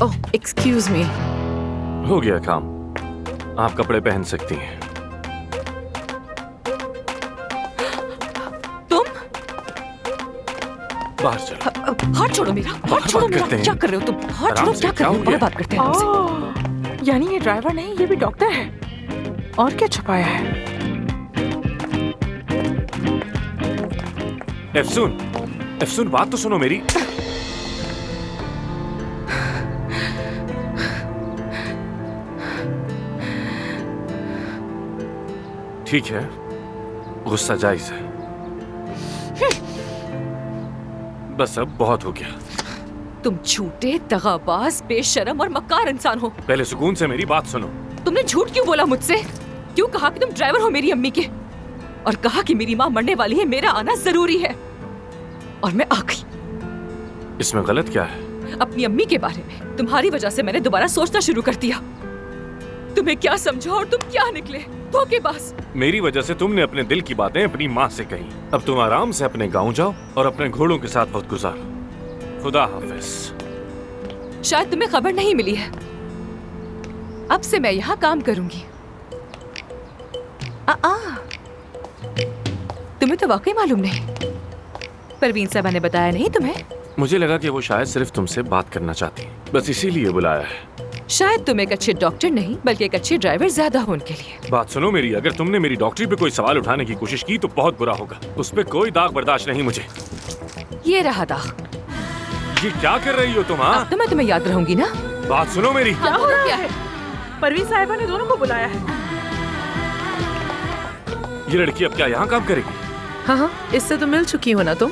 Oh excuse me. हो गया काम, आप कपड़े पहन सकती हैं। तुम बाहर चलो। हाथ छोड़ो मेरा, हाथ छोड़ो मेरा। क्या कर रहे हो तुम? हाथ छोड़ो, क्या कर रहे हो? और बात करते हैं आपसे। यानी ये ड्राइवर नहीं, ये भी डॉक्टर है। और क्या छुपाया है? एफसून बात तो सुनो मेरी। ठीक है, गुस्सा जायज है, बस अब बहुत हो गया। तुम झूठे, दगाबाज, बेशरम और मक्कार इंसान हो। पहले सुकून से मेरी बात सुनो। तुमने झूठ क्यों बोला मुझसे? क्यों कहा कि तुम ड्राइवर हो मेरी अम्मी के? और कहा कि मेरी माँ मरने वाली है, मेरा आना जरूरी है। और मैं आ गई। इसमें गलत क्या है? अपनी अम्मी के बारे में तुम्हारी वजह से मैंने दोबारा सोचना शुरू कर दिया। तुम्हें क्या समझा और तुम क्या निकले धोखेबाज। मेरी वजह से तुमने अपने दिल की बातें अपनी माँ से कही। अब तुम आराम से अपने गांव जाओ और अपने घोड़ों के साथ वक्त गुजारो। खुदा हाफिज। शायद तुम्हें खबर नहीं मिली है, अब से मैं यहाँ काम करूंगी। तुम्हें तो वाकई मालूम नहीं? परवीन साहबा ने बताया नहीं तुम्हें? मुझे लगा कि वो शायद सिर्फ तुमसे बात करना चाहती हैं, बस इसीलिए बुलाया है। शायद तुम एक अच्छे डॉक्टर नहीं बल्कि एक अच्छे ड्राइवर ज्यादा हो उनके लिए। बात सुनो मेरी, अगर तुमने मेरी डॉक्टरी पे कोई सवाल उठाने की कोशिश की तो बहुत बुरा होगा। उस पे कोई दाग बर्दाश्त नहीं मुझे। ये रहा दाग। ये क्या कर रही हो तुम? हाँ, तो मैं तुम्हें याद रहूंगी ना। बात सुनो मेरी। क्या हो रहा है? परवीन साहिबा ने दोनों को बुलाया है। ये लड़की अब क्या यहाँ काम करेगी? हाँ, इससे तो मिल चुकी हो ना तुम।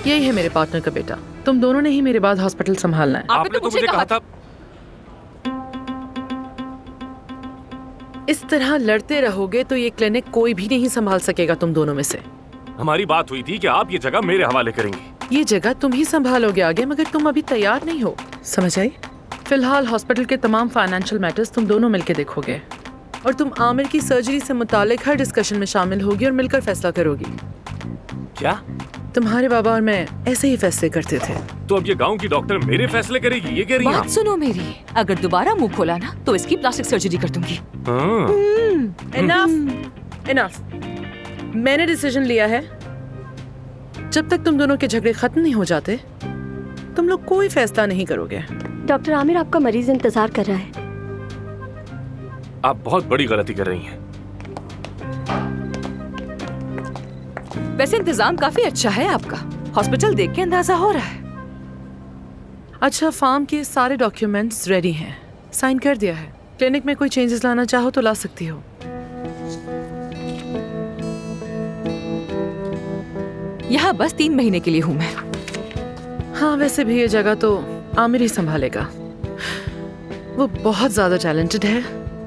यही है मेरे पार्टनर का बेटा। तुम दोनों ने ही मेरे बाद हॉस्पिटल संभालना है। आपने तो मुझे कहा था। इस तरह लड़ते रहोगे तो ये क्लिनिक कोई भी नहीं संभाल सकेगा तुम दोनों में से। हमारी बात हुई थी कि आप ये जगह मेरे हवाले करेंगी। ये जगह तुम ही संभालोगे आगे, मगर तुम अभी तैयार नहीं हो, समझ आई? फिलहाल हॉस्पिटल के तमाम फाइनेंशियल मैटर्स तुम दोनों मिलकर देखोगे और तुम आमिर की सर्जरी से मुतालिक हर डिस्कशन में शामिल होगी और मिलकर फैसला करोगी। क्या? तुम्हारे बाबा और मैं ऐसे ही फैसले करते थे। तो अब ये गांव की डॉक्टर मेरे फैसले करेगी, ये कह रही हैं बात आप? सुनो मेरी, अगर दोबारा मुंह खोला ना तो इसकी प्लास्टिक सर्जरी कर दूंगी। Enough, enough. मैंने डिसीजन लिया है, जब तक तुम दोनों के झगड़े खत्म नहीं हो जाते तुम लोग कोई फैसला नहीं करोगे। डॉक्टर आमिर, आपका मरीज इंतजार कर रहा है। आप बहुत बड़ी गलती कर रही हैं। वैसे इंतजाम काफी अच्छा है आपका, हॉस्पिटल देख के अंदाजा हो रहा है। अच्छा, फार्म के सारे डॉक्यूमेंट्स रेडी हैं, साइन कर दिया है। क्लिनिक में कोई चेंजेस लाना चाहो तो ला सकती हो। यहाँ बस 3 महीने के लिए हूँ मैं। हाँ, वैसे भी ये जगह तो आमिर ही संभालेगा। वो बहुत ज्यादा टैलेंटेड है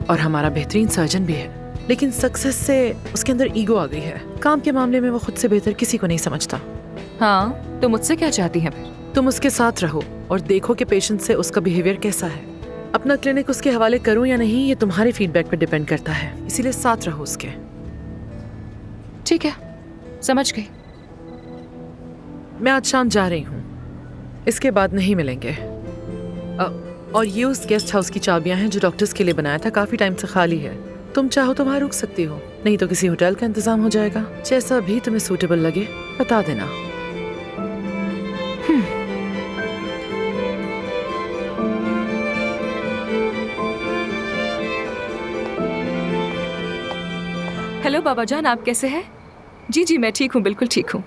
और हमारा बेहतरीन सर्जन भी है, लेकिन सक्सेस से उसके अंदर ईगो आ गई है। काम के मामले में वो खुद से बेहतर किसी को नहीं समझता। हाँ, तो मुझसे क्या चाहती हैं? तुम उसके साथ रहो और देखो कि पेशेंट से उसका बिहेवियर कैसा है। अपना क्लिनिक उसके हवाले करूं या नहीं ये तुम्हारे फीडबैक पर डिपेंड करता है, इसीलिए साथ रहो उसके। ठीक है, समझ गई। मैं आज शाम जा रही हूँ, इसके बाद नहीं मिलेंगे। और ये उस गेस्ट हाउस की चाबियां हैं जो डॉक्टर्स के लिए बनाया था, काफी टाइम से खाली है। तुम चाहो तो वहाँ रुक सकती हो, नहीं तो किसी होटल का इंतजाम हो जाएगा। जैसा भी तुम्हें सूटेबल लगे बता देना। हेलो बाबा जान, आप कैसे हैं? जी जी मैं ठीक हूँ, बिल्कुल ठीक हूँ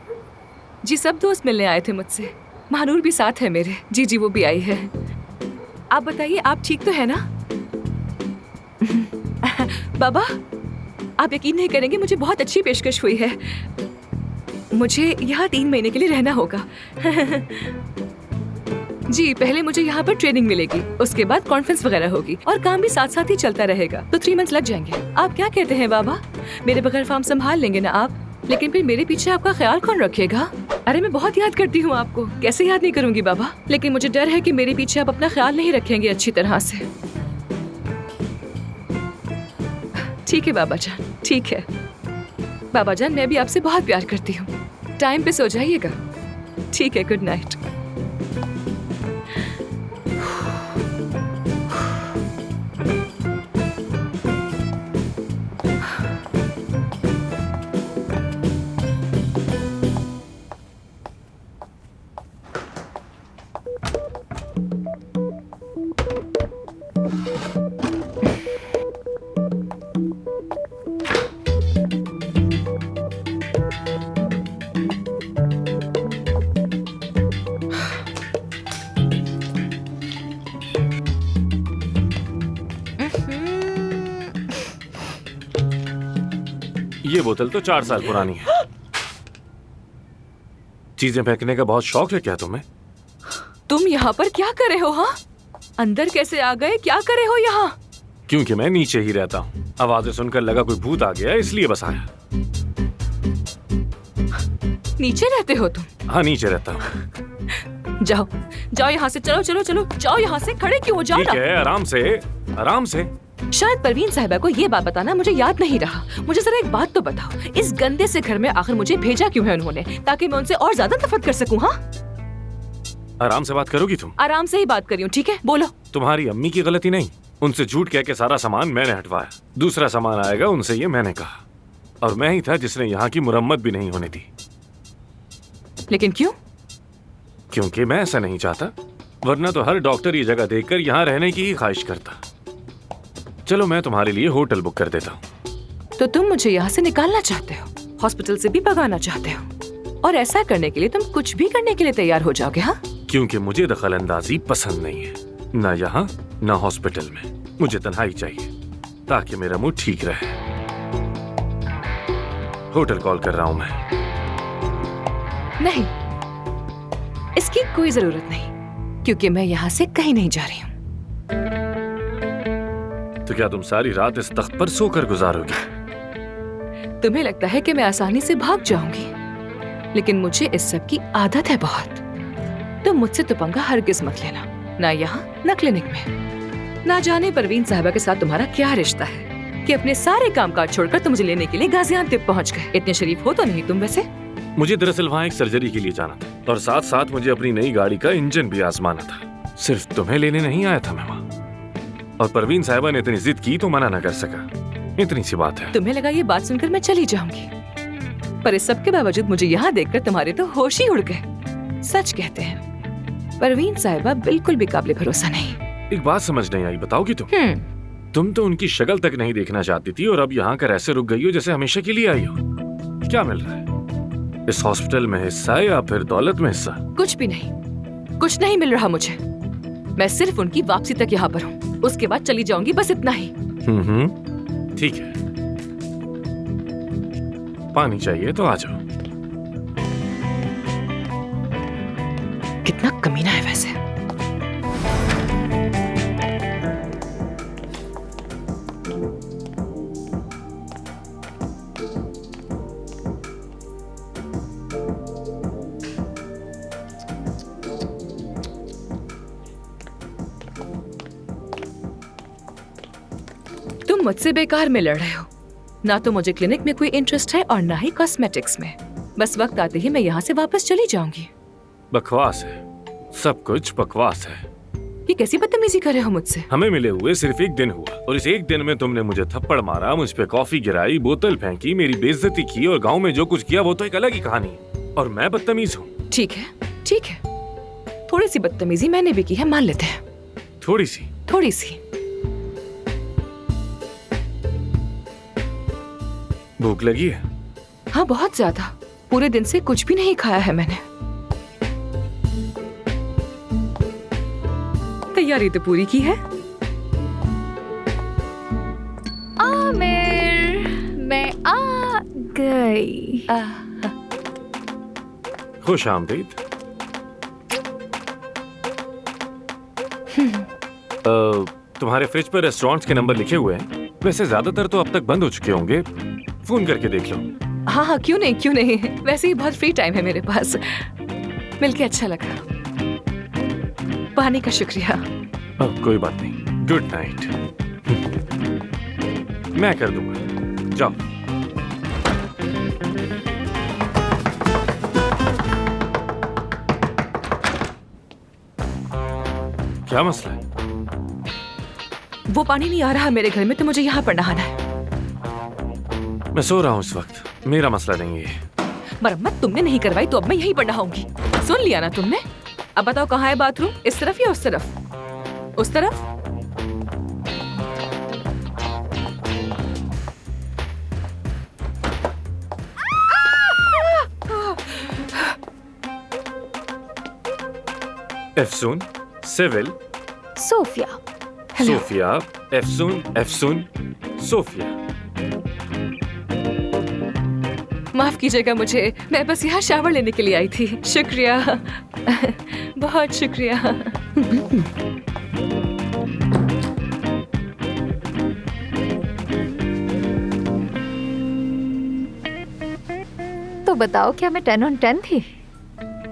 जी। सब दोस्त मिलने आए थे मुझसे, महानूर भी साथ है मेरे। जी जी वो भी आई है। आप बताइए, आप ठीक तो है ना? बाबा आप यकीन नहीं करेंगे, मुझे बहुत अच्छी पेशकश हुई है। मुझे यहाँ 3 महीने के लिए रहना होगा। जी, पहले मुझे यहाँ पर ट्रेनिंग मिलेगी, उसके बाद कॉन्फ्रेंस वगैरह होगी और काम भी साथ साथ ही चलता रहेगा, तो 3 मंथ्स लग जाएंगे। आप क्या कहते हैं बाबा? मेरे बगैर फार्म संभाल लेंगे ना आप? लेकिन फिर मेरे पीछे आपका ख्याल कौन रखेगा? अरे मैं बहुत याद करती हूँ आपको, कैसे याद नहीं करूंगी बाबा, लेकिन मुझे डर है कि मेरे पीछे आप अपना ख्याल नहीं रखेंगे अच्छी तरह से। ठीक है बाबा जान, ठीक है। बाबा जान मैं भी आपसे बहुत प्यार करती हूँ, टाइम पे सो जाइएगा। ठीक है, गुड नाइट। ये बोतल तो 4 साल पुरानी है। चीजें फेंकने का बहुत शौक है क्या तुम्हें? तुम यहाँ पर क्या कर रहे हो? हाँ, अंदर कैसे आ गए? क्या कर रहे हो यहाँ? क्योंकि मैं नीचे ही रहता हूँ। आवाजें सुनकर लगा कोई भूत आ गया, इसलिए बस आया। नीचे रहते हो तुम? हाँ, नीचे रहता हूँ। जाओ जाओ यहाँ से, चलो चलो चलो, जाओ यहाँ से। खड़े क्यों हो? जाओ ठीक ना। है, आराम से आराम से। शायद परवीन साहिबा को ये बात बताना मुझे याद नहीं रहा। मुझे जरा एक बात तो बताओ, इस गंदे से घर में आखिर मुझे भेजा क्यों है उन्होंने? ताकि मैं उनसे और ज्यादा नफरत कर सकूं। हाँ, आराम से बात करोगी तुम? आराम से ही बात कर रही हूँ, ठीक है? बोलो। तुम्हारी अम्मी की गलती नहीं। उनसे झूठ कह के सारा सामान मैंने हटवाया। दूसरा सामान आएगा उनसे, ये मैंने कहा। और मैं ही था जिसने यहाँ की मुरम्मत भी नहीं होने दी। लेकिन क्यों? क्योंकि मैं ऐसा नहीं चाहता, वरना तो हर डॉक्टर ये जगह देखकर यहाँ रहने की ही ख्वाहिश करता। चलो, मैं तुम्हारे लिए होटल बुक कर देता हूँ। तो तुम मुझे यहाँ से निकालना चाहते हो, हॉस्पिटल से भी भगाना चाहते हो, और ऐसा करने के लिए तुम कुछ भी करने के लिए तैयार हो जाओगे? हाँ, क्योंकि मुझे दखल अंदाजी पसंद नहीं है, ना यहाँ ना हॉस्पिटल में। मुझे तन्हाई चाहिए ताकि मेरा मूड ठीक रहे। होटल कॉल कर रहा हूँ मैं। नहीं, इसकी कोई जरूरत नहीं, क्योंकि मैं यहाँ से कहीं नहीं जा रही हूँ। तो क्या तुम सारी रात इस तख्त पर सोकर गुजारोगी? तुम्हें लगता है कि मैं आसानी से भाग जाऊंगी, लेकिन मुझे इस सब की आदत है बहुत। तुम मुझसे तो पंगा हरगिज मत लेना, ना यहाँ ना क्लिनिक में। ना जाने परवीन साहिबा के साथ तुम्हारा क्या रिश्ता है कि अपने सारे कामकाज छोड़कर तुम मुझे लेने के लिए गाजियाबाद पहुँच गए। इतने शरीफ हो तो नहीं तुम वैसे? मुझे दरअसल वहाँ एक सर्जरी के लिए जाना था, और साथ साथ मुझे अपनी नई गाड़ी का इंजन भी आजमाना था। सिर्फ तुम्हें लेने नहीं आया था मैं वहाँ। और परवीन साहिबा ने इतनी जिद की तो मना न कर सका। इतनी सी बात है। तुम्हें लगा ये बात सुनकर मैं चली जाऊंगी, पर इस सब के बावजूद मुझे यहाँ देखकर तुम्हारे तो होश ही उड़ गए। सच कहते हैं, परवीन साहिबा बिल्कुल भी काबिल भरोसा नहीं। एक बात समझ नहीं आई, बताओगी तुम तो उनकी शक्ल तक नहीं देखना चाहती थी, और अब यहाँ कर ऐसे रुक गई हो जैसे हमेशा के लिए आई हो। क्या मिल रहा है? इस हॉस्पिटल में हिस्सा या फिर दौलत में हिस्सा? कुछ भी नहीं, कुछ नहीं मिल रहा मुझे। मैं सिर्फ उनकी वापसी तक यहाँ पर हूँ, उसके बाद चली जाऊंगी, बस इतना ही। ठीक है। पानी चाहिए तो आ जाओ। कितना कमीना है वैसे। तुम मुझसे बेकार में लड़ रहे हो। ना तो मुझे क्लिनिक में कोई इंटरेस्ट है और ना ही कॉस्मेटिक्स में। बस वक्त आते ही मैं यहाँ से वापस चली जाऊंगी। बकवास है, सब कुछ बकवास है। ये कैसी बदतमीजी कर रहे हो मुझसे? हमें मिले हुए सिर्फ एक दिन हुआ, और इस एक दिन में तुमने मुझे थप्पड़ मारा, मुझ पे कॉफी गिराई, बोतल फेंकी, मेरी बेइज्जती की, और गांव में जो कुछ किया वो तो एक अलग ही कहानी है। और मैं बदतमीज हूँ। ठीक है, ठीक है, थोड़ी सी बदतमीजी मैंने भी की है, मान लेते हैं। थोड़ी सी? थोड़ी सी। भूख लगी है? हाँ, बहुत ज्यादा। पूरे दिन से कुछ भी नहीं खाया है मैंने। तैयारी तो पूरी की है। आमिर, मैं आ गई। खुश आमदीद। तुम्हारे फ्रिज पर रेस्टोरेंट्स के नंबर लिखे हुए हैं। वैसे ज्यादातर तो अब तक बंद हो चुके होंगे, फोन करके देख लो। हाँ हाँ, क्यों नहीं, क्यों नहीं। वैसे ही बहुत फ्री टाइम है मेरे पास। मिलके अच्छा लगा। पानी का शुक्रिया। कोई बात नहीं, गुड नाइट। मैं कर दूंगा, जाओ। क्या मसला है? वो पानी नहीं आ रहा मेरे घर में, तो मुझे यहाँ पर नहाना है। मैं सो रहा हूँ इस वक्त, मेरा मसला नहीं है। मरम्मत तुमने नहीं करवाई तो अब मैं यहीं पर नहाऊंगी। सुन लिया ना तुमने? अब बताओ कहाँ है बाथरूम, इस तरफ या उस तरफ? उस तरफ। एफसून, सिविल, Sophia. Sophia, Efsun, Efsun, Sophia. माफ कीजिएगा मुझे, मैं बस यहाँ शावर लेने के लिए आई थी। शुक्रिया, बहुत शुक्रिया। तो बताओ, क्या मैं 10 on 10 थी?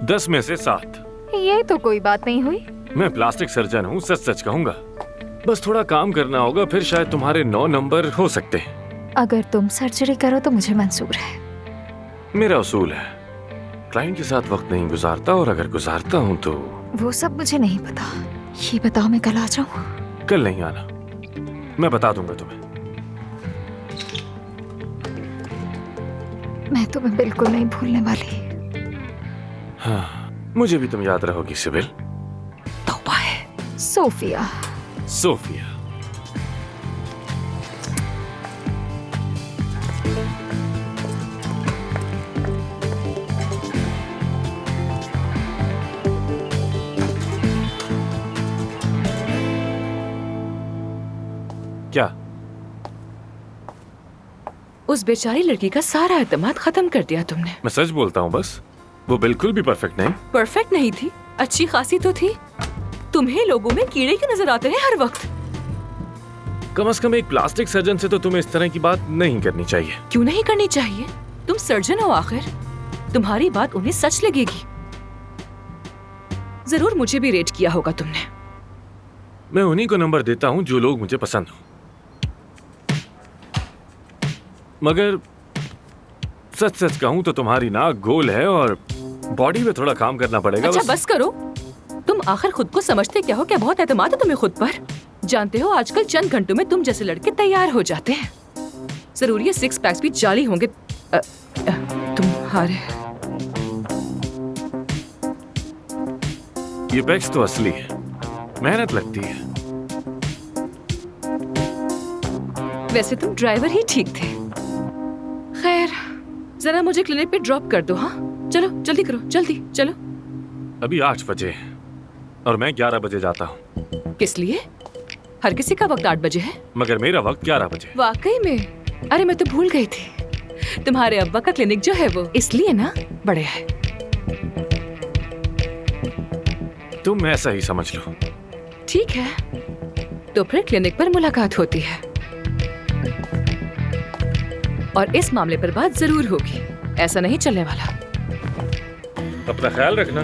10 में से 7। ये तो कोई बात नहीं हुई। मैं प्लास्टिक सर्जन हूँ, सच सच कहूंगा। बस थोड़ा काम करना होगा, फिर शायद तुम्हारे 9 नंबर हो सकते हैं। अगर तुम सर्जरी करो तो मुझे मंजूर है। मेरा उसूल है, क्लाइंट के साथ वक्त नहीं गुजारता, और अगर गुजारता हूँ तो वो सब मुझे नहीं पता। ये बताओ, मैं कल आ जाऊँ? कल नहीं आना, मैं बता दूंगा तुम्हें। मैं तुम्हें बिल्कुल नहीं भूलने वाली। हाँ, मुझे भी तुम याद रहोगी सिबिल। तौबा है। सोफिया। सोफिया। क्या? उस बेचारी लड़की का सारा एतमाद खत्म कर दिया तुमने। मैं सच बोलता हूँ, बस वो बिल्कुल भी परफेक्ट नहीं। परफेक्ट नहीं थी, अच्छी खासी तो थी। तुम्हें लोगों में कीड़े क्यों नजर आते हैं हर वक्त? कम से कम एक प्लास्टिक सर्जन से तो तुम्हें इस तरह की बात नहीं करनी चाहिए। क्यों नहीं करनी चाहिए? तुम सर्जन हो आखिर, तुम्हारी बात उन्हें सच लगेगी। जरूर मुझे भी रेट किया होगा तुमने। मैं उन्हीं को नंबर देता हूँ जो लोग मुझे पसंद हो, मगर सच सच कहूँ तो तुम्हारी नाक गोल है और बॉडी पे थोड़ा काम करना पड़ेगा। अच्छा बस करो, तुम आखिर खुद को समझते क्या हो? क्या बहुत एतमाद है तुम्हें खुद पर? जानते हो आजकल चंद घंटों में तुम जैसे लड़के तैयार हो जाते हैं। जरूर ये 6 पैक्स भी जाली होंगे तुम्हारे। ये पैक्स तो असली है, मेहनत लगती है। वैसे तुम ड्राइवर ही ठीक थे। खैर, जरा मुझे क्लिनिक पे ड्रॉप कर दो। हाँ चलो, जल्दी करो, जल्दी चलो। अभी 8 बजे है और मैं 11 बजे जाता हूँ। किस लिए? हर किसी का वक्त 8 बजे है। मगर मेरा वक्त 11 बजे। वाकई में? अरे मैं तो भूल गई थी। तुम्हारे अब्बा का क्लिनिक जो है वो इसलिए ना बड़े है। तुम ऐसा ही समझ लो। ठीक है, तो फिर क्लिनिक पर मुलाकात होती है और इस मामले पर बात जरूर होगी। ऐसा नहीं चलने वाला। अपना ख्याल रखना।